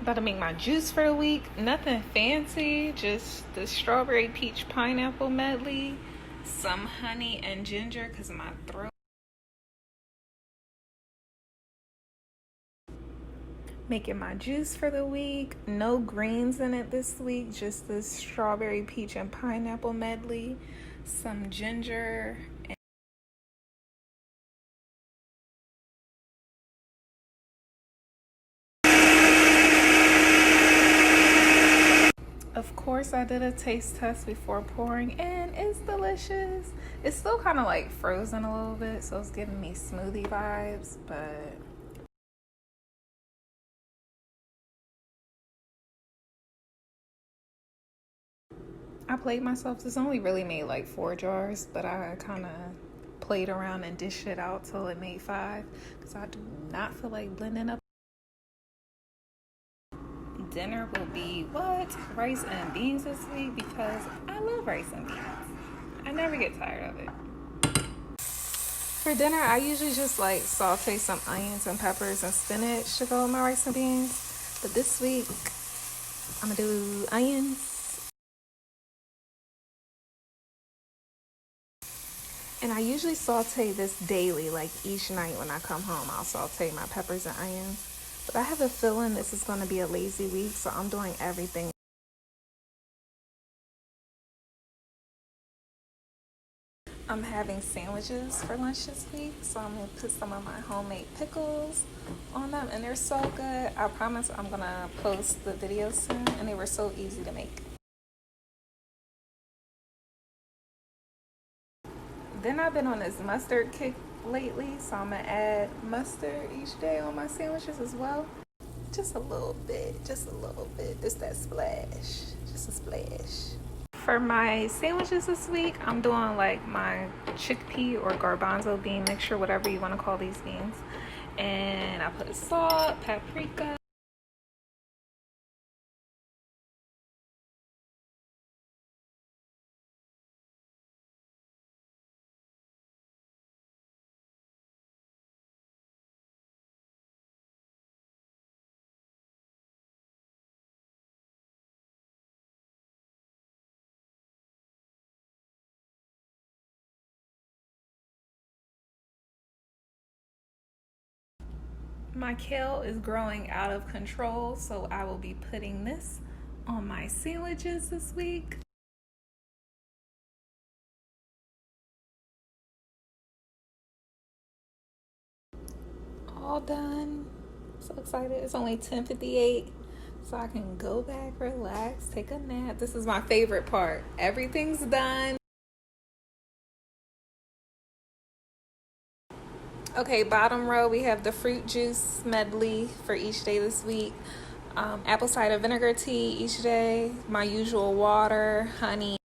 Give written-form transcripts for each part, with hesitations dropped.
About to make my juice for the week. Nothing fancy, just the strawberry peach pineapple medley, some honey and ginger because my throat. Making my juice for the week. No greens in it this week, just the strawberry peach and pineapple medley, some ginger. Of course, I did a taste test before pouring, and it's delicious. It's still kind of like frozen a little bit, so it's giving me smoothie vibes, but I played myself. This only really made like 4 jars, but I kind of played around and dished it out till it made 5 because I do not feel like blending up. Dinner will be rice and beans this week because I love rice and beans. I never get tired of it. For dinner, I usually just like saute some onions and peppers and spinach to go with my rice and beans. But this week, I'm gonna do onions. And I usually saute this daily, like each night when I come home, I'll saute my peppers and onions. But I have a feeling this is going to be a lazy week, so I'm doing everything. I'm having sandwiches for lunch this week, so I'm going to put some of my homemade pickles on them, and they're so good. I promise I'm going to post the video soon, and they were so easy to make. Then I've been on this mustard kick lately, so I'm going to add mustard each day on my sandwiches as well. Just a little bit, just that splash, just a splash. For my sandwiches this week, I'm doing like my chickpea or garbanzo bean mixture, whatever you want to call these beans. And I put salt, paprika. My kale is growing out of control, so I will be putting this on my sandwiches this week. All done. So excited. It's only 10:58, so I can go back, relax, take a nap. This is my favorite part. Everything's done. Okay, bottom row, we have the fruit juice medley for each day this week. Apple cider vinegar tea each day. My usual water, honey.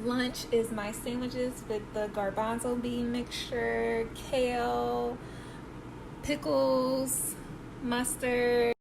Lunch is my sandwiches with the garbanzo bean mixture, kale, pickles, mustard.